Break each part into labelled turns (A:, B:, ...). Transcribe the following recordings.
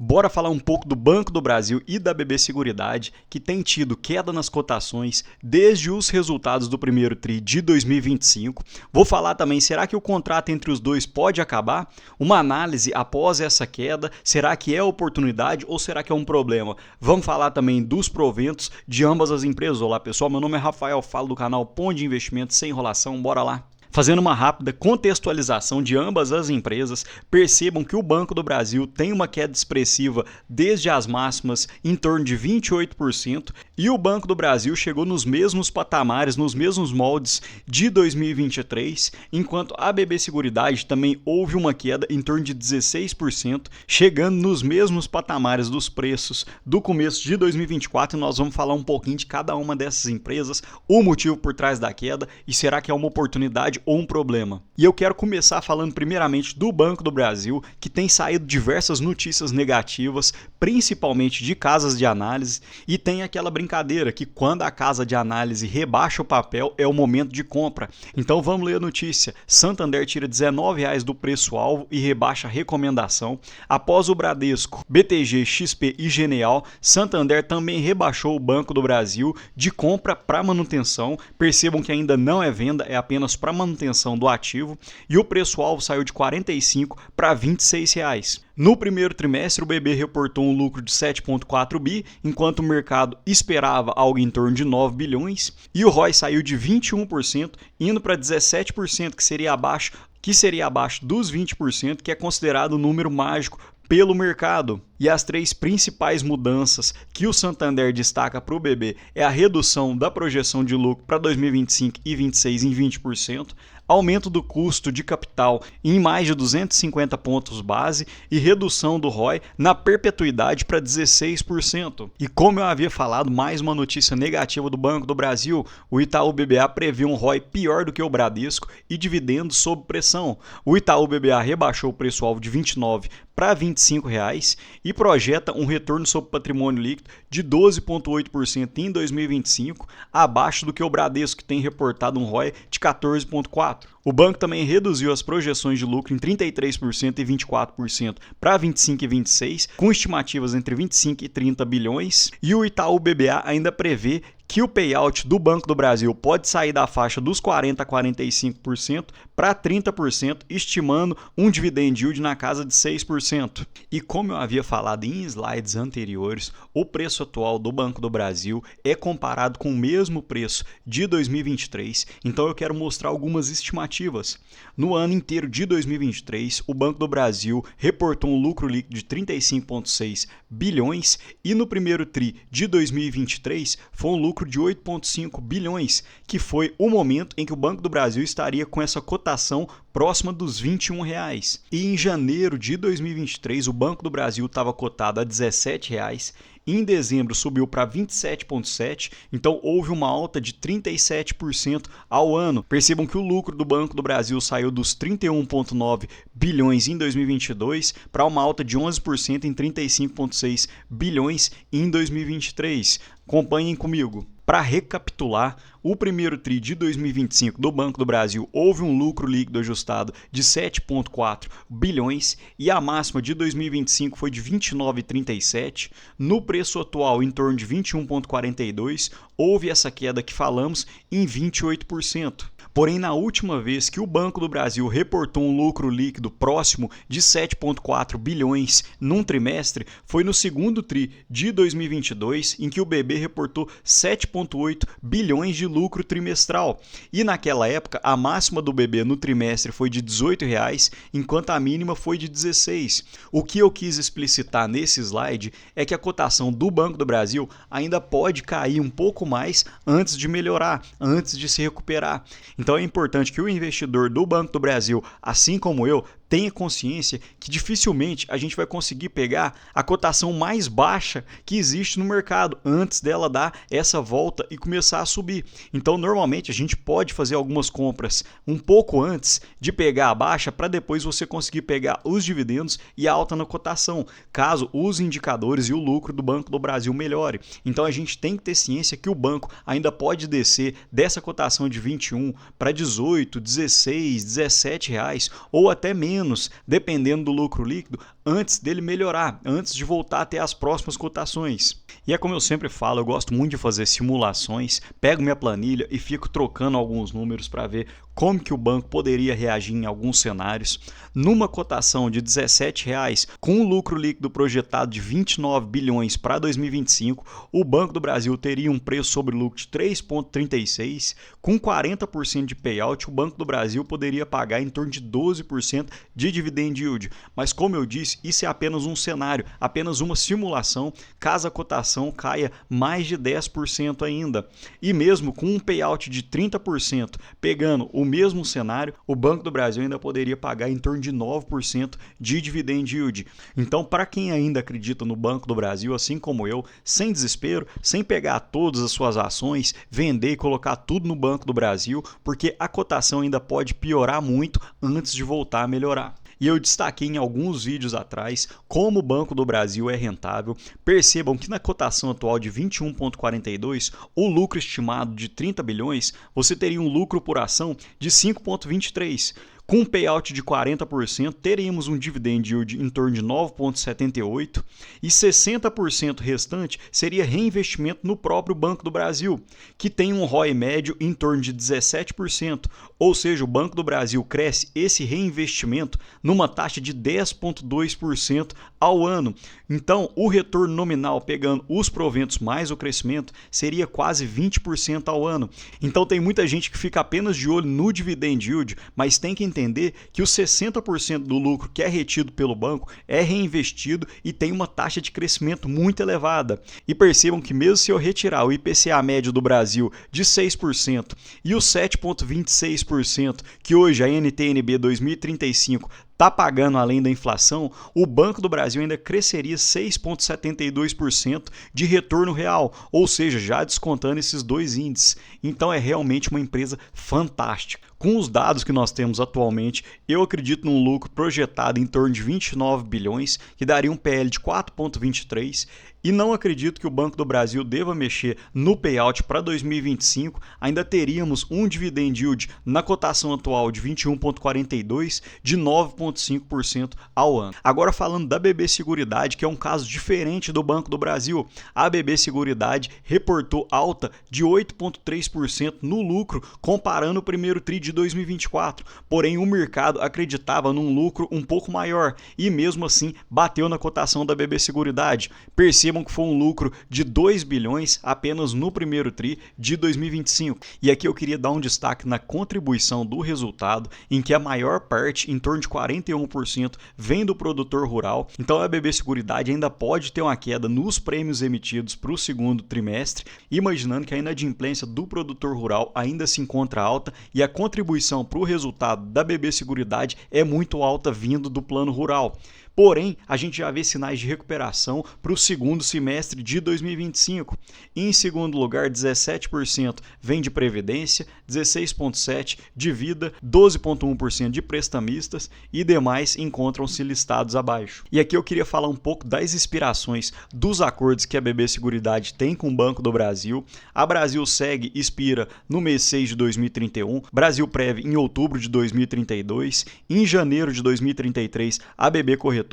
A: Bora falar um pouco do Banco do Brasil e da BB Seguridade, que tem tido queda nas cotações desde os resultados do primeiro TRI de 2025. Vou falar também, será que o contrato entre os dois pode acabar? Uma análise após essa queda, será que é oportunidade ou será que é um problema? Vamos falar também dos proventos de ambas as empresas. Olá pessoal, meu nome é Rafael, falo do canal Pão de Investimentos sem enrolação, bora lá! Fazendo uma rápida contextualização de ambas as empresas, percebam que o Banco do Brasil tem uma queda expressiva desde as máximas em torno de 28% e o Banco do Brasil chegou nos mesmos patamares, nos mesmos moldes de 2023, enquanto a BB Seguridade também houve uma queda em torno de 16%, chegando nos mesmos patamares dos preços do começo de 2024 e nós vamos falar um pouquinho de cada uma dessas empresas, o motivo por trás da queda e será que é uma oportunidade ou um problema. E eu quero começar falando primeiramente do Banco do Brasil, que tem saído diversas notícias negativas, principalmente de casas de análise, e tem aquela brincadeira que quando a casa de análise rebaixa o papel é o momento de compra. Então vamos ler a notícia. Santander tira R$19 do preço-alvo e rebaixa a recomendação. Após o Bradesco, BTG, XP e Genial, Santander também rebaixou o Banco do Brasil de compra para manutenção. Percebam que ainda não é venda, é apenas para manutenção do ativo e o preço-alvo saiu de R$ 45 para R$ 26. No primeiro trimestre, o BB reportou um lucro de 7,4 bi, enquanto o mercado esperava algo em torno de 9 bilhões, e o ROI saiu de 21%, indo para 17%, que seria abaixo dos 20%, que é considerado o número mágico pelo mercado. E as três principais mudanças que o Santander destaca para o BB é a redução da projeção de lucro para 2025 e 2026 em 20%, aumento do custo de capital em mais de 250 pontos base e redução do ROI na perpetuidade para 16%. E como eu havia falado, mais uma notícia negativa do Banco do Brasil, o Itaú BBA prevê um ROI pior do que o Bradesco e dividendos sob pressão. O Itaú BBA rebaixou o preço-alvo de R$ 29 para R$ 25 e projeta um retorno sobre patrimônio líquido de 12,8% em 2025, abaixo do que o Bradesco, que tem reportado um ROI de 14,4%. O banco também reduziu as projeções de lucro em 33% e 24% para 25 e 26, com estimativas entre 25 e 30 bilhões, e o Itaú BBA ainda prevê que o payout do Banco do Brasil pode sair da faixa dos 40% a 45% para 30%, estimando um dividend yield na casa de 6%. E como eu havia falado em slides anteriores, o preço atual do Banco do Brasil é comparado com o mesmo preço de 2023, então eu quero mostrar algumas estimativas. No ano inteiro de 2023, o Banco do Brasil reportou um lucro líquido de 35,6 bilhões e no primeiro TRI de 2023 foi um lucro de 8,5 bilhões, que foi o momento em que o Banco do Brasil estaria com essa cotação próxima dos R$ 21. E em janeiro de 2023, o Banco do Brasil estava cotado a R$ 17. Em dezembro subiu para 27,7, então houve uma alta de 37% ao ano. Percebam que o lucro do Banco do Brasil saiu dos 31,9 bilhões em 2022 para uma alta de 11% em 35,6 bilhões em 2023. Acompanhem comigo. Para recapitular, o primeiro TRI de 2025 do Banco do Brasil houve um lucro líquido ajustado de 7,4 bilhões e a máxima de 2025 foi de 29,37. No preço atual, em torno de 21,42, houve essa queda que falamos em 28%. Porém, na última vez que o Banco do Brasil reportou um lucro líquido próximo de 7,4 bilhões num trimestre, foi no segundo TRI de 2022, em que o BB reportou 7,8 bilhões de lucro trimestral. E naquela época, a máxima do BB no trimestre foi de R$ 18, enquanto a mínima foi de 16. O que eu quis explicitar nesse slide é que a cotação do Banco do Brasil ainda pode cair um pouco mais antes de melhorar, antes de se recuperar. Então é importante que o investidor do Banco do Brasil, assim como eu, tenha consciência que dificilmente a gente vai conseguir pegar a cotação mais baixa que existe no mercado antes dela dar essa volta e começar a subir. Então, normalmente, a gente pode fazer algumas compras um pouco antes de pegar a baixa para depois você conseguir pegar os dividendos e a alta na cotação, caso os indicadores e o lucro do Banco do Brasil melhore. Então, a gente tem que ter ciência que o banco ainda pode descer dessa cotação de 21 para 18, 16, 17 reais ou até menos menos, dependendo do lucro líquido, antes dele melhorar, antes de voltar até as próximas cotações. E é como eu sempre falo, eu gosto muito de fazer simulações, pego minha planilha e fico trocando alguns números para ver como que o banco poderia reagir em alguns cenários. Numa cotação de R$ 17,00, com um lucro líquido projetado de 29 bilhões para 2025, o Banco do Brasil teria um preço sobre lucro de 3,36. Com 40% de payout, o Banco do Brasil poderia pagar em torno de 12% de dividend yield. Mas como eu disse, isso é apenas um cenário, apenas uma simulação, caso a cotação caia mais de 10% ainda. E mesmo com um payout de 30%, pegando o mesmo cenário, o Banco do Brasil ainda poderia pagar em torno de 9% de dividend yield. Então, para quem ainda acredita no Banco do Brasil, assim como eu, sem desespero, sem pegar todas as suas ações, vender e colocar tudo no Banco do Brasil, porque a cotação ainda pode piorar muito antes de voltar a melhorar. E eu destaquei em alguns vídeos atrás como o Banco do Brasil é rentável. Percebam que na cotação atual de 21,42, o lucro estimado de 30 bilhões, você teria um lucro por ação de 5,23. Com um payout de 40%, teríamos um dividend yield em torno de 9,78 e 60% restante seria reinvestimento no próprio Banco do Brasil, que tem um ROE médio em torno de 17%, ou seja, o Banco do Brasil cresce esse reinvestimento numa taxa de 10,2% ao ano. Então, o retorno nominal, pegando os proventos mais o crescimento, seria quase 20% ao ano. Então, tem muita gente que fica apenas de olho no dividend yield, mas tem que entender que os 60% do lucro que é retido pelo banco é reinvestido e tem uma taxa de crescimento muito elevada. E percebam que mesmo se eu retirar o IPCA médio do Brasil de 6% e os 7,26% que hoje a NTN-B 2035 está pagando além da inflação, o Banco do Brasil ainda cresceria 6,72% de retorno real, ou seja, já descontando esses dois índices. Então é realmente uma empresa fantástica. Com os dados que nós temos atualmente, eu acredito num lucro projetado em torno de 29 bilhões, que daria um PL de 4,23, e não acredito que o Banco do Brasil deva mexer no payout para 2025. Ainda teríamos um dividend yield na cotação atual de 21,42 de 9,5% ao ano. Agora falando da BB Seguridade, que é um caso diferente do Banco do Brasil. A BB Seguridade reportou alta de 8,3% no lucro comparando o primeiro tri de 2024. Porém, o mercado acreditava num lucro um pouco maior e mesmo assim bateu na cotação da BB Seguridade. Percebam que foi um lucro de 2 bilhões apenas no primeiro tri de 2025. E aqui eu queria dar um destaque na contribuição do resultado, em que a maior parte, em torno de 41%, vem do produtor rural. Então a BB Seguridade ainda pode ter uma queda nos prêmios emitidos para o segundo trimestre, imaginando que a inadimplência do produtor rural ainda se encontra alta e a contribuição para o resultado da BB Seguridade é muito alta vindo do plano rural. Porém, a gente já vê sinais de recuperação para o segundo semestre de 2025. Em segundo lugar, 17% vem de previdência, 16,7% de vida, 12,1% de prestamistas e demais encontram-se listados abaixo. E aqui eu queria falar um pouco das inspirações dos acordos que a BB Seguridade tem com o Banco do Brasil. A Brasilseg expira no mês 6 de 2031, Brasilprev em outubro de 2032, em janeiro de 2033 a BB Corretora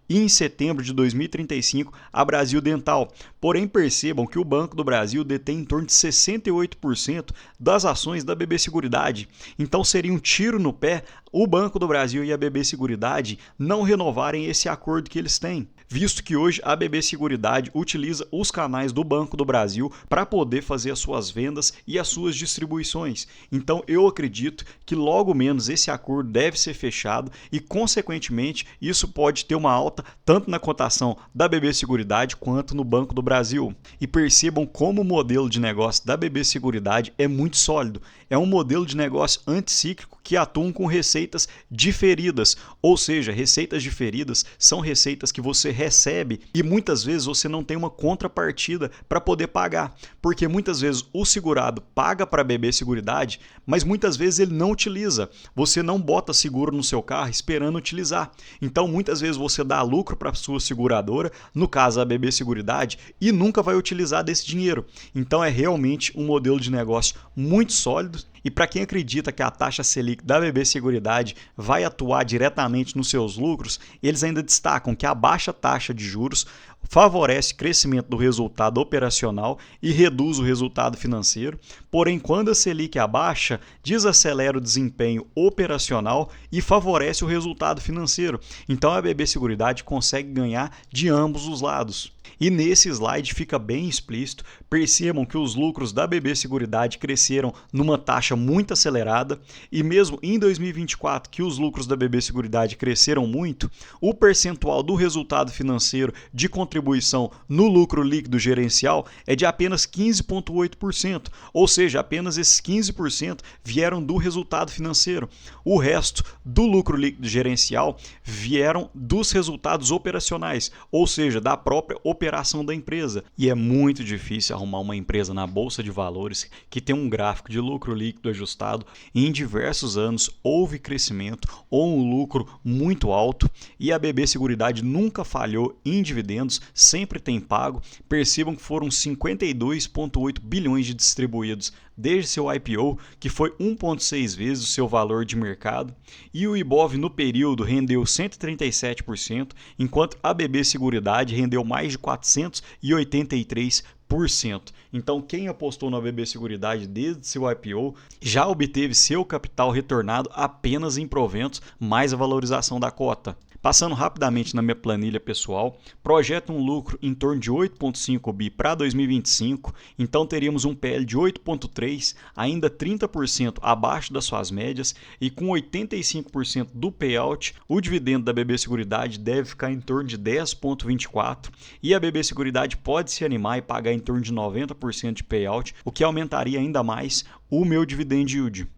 A: e em setembro de 2035 a Brasil Dental. Porém, percebam que o Banco do Brasil detém em torno de 68% das ações da BB Seguridade. Então seria um tiro no pé o Banco do Brasil e a BB Seguridade não renovarem esse acordo que eles têm, visto que hoje a BB Seguridade utiliza os canais do Banco do Brasil para poder fazer as suas vendas e as suas distribuições. Então eu acredito que logo menos esse acordo deve ser fechado e, consequentemente, isso pode ter uma alta tanto na cotação da BB Seguridade quanto no Banco do Brasil. E percebam como o modelo de negócio da BB Seguridade é muito sólido. É um modelo de negócio anticíclico que atuam com receitas diferidas, ou seja, receitas diferidas são receitas que você recebe e muitas vezes você não tem uma contrapartida para poder pagar, porque muitas vezes o segurado paga para a BB Seguridade, mas muitas vezes ele não utiliza. Você não bota seguro no seu carro esperando utilizar. Então muitas vezes você dá lucro para a sua seguradora, no caso a BB Seguridade, e nunca vai utilizar desse dinheiro. Então é realmente um modelo de negócio muito sólido E para quem acredita que a taxa Selic da BB Seguridade vai atuar diretamente nos seus lucros, eles ainda destacam que a baixa taxa de juros favorece o crescimento do resultado operacional e reduz o resultado financeiro, porém, quando a Selic abaixa, desacelera o desempenho operacional e favorece o resultado financeiro. Então, a BB Seguridade consegue ganhar de ambos os lados. E nesse slide fica bem explícito, percebam que os lucros da BB Seguridade cresceram numa taxa muito acelerada e mesmo em 2024 que os lucros da BB Seguridade cresceram muito, o percentual do resultado financeiro de contribuição no lucro líquido gerencial é de apenas 15,8%, ou seja, apenas esses 15% vieram do resultado financeiro. O resto do lucro líquido gerencial vieram dos resultados operacionais, ou seja, da própria operação da empresa. E é muito difícil arrumar uma empresa na bolsa de valores que tem um gráfico de lucro líquido ajustado e em diversos anos houve crescimento ou um lucro muito alto e a BB Seguridade nunca falhou em dividendos, sempre tem pago. Percebam que foram 52,8 bilhões de distribuídos desde seu IPO, que foi 1,6 vezes o seu valor de mercado, e o Ibov no período rendeu 137%, enquanto a BB Seguridade rendeu mais de 483%. Então, quem apostou na BB Seguridade desde seu IPO já obteve seu capital retornado apenas em proventos mais a valorização da cota. Passando rapidamente na minha planilha pessoal, projeto um lucro em torno de 8,5 bi para 2025, então teríamos um PL de 8,3, ainda 30% abaixo das suas médias e com 85% do payout, o dividendo da BB Seguridade deve ficar em torno de 10,24 e a BB Seguridade pode se animar e pagar em torno de 90% de payout, o que aumentaria ainda mais o meu dividend yield.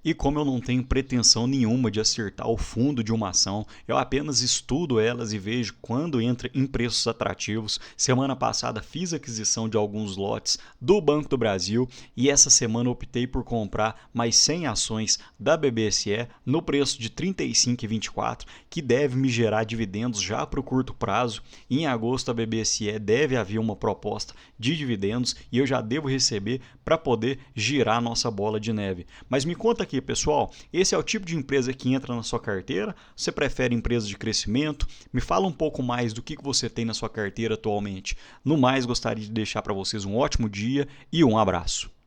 A: E como eu não tenho pretensão nenhuma de acertar o fundo de uma ação, eu apenas estudo elas e vejo quando entra em preços atrativos. Semana passada fiz aquisição de alguns lotes do Banco do Brasil e essa semana optei por comprar mais 100 ações da BBSE no preço de R$ 35,24, que deve me gerar dividendos já para o curto prazo. Em agosto a BBSE deve haver uma proposta de dividendos e eu já devo receber para poder girar nossa bola de neve. Mas me conta aqui, pessoal, esse é o tipo de empresa que entra na sua carteira? Você prefere empresas de crescimento? Me fala um pouco mais do que você tem na sua carteira atualmente. No mais, gostaria de deixar para vocês um ótimo dia e um abraço.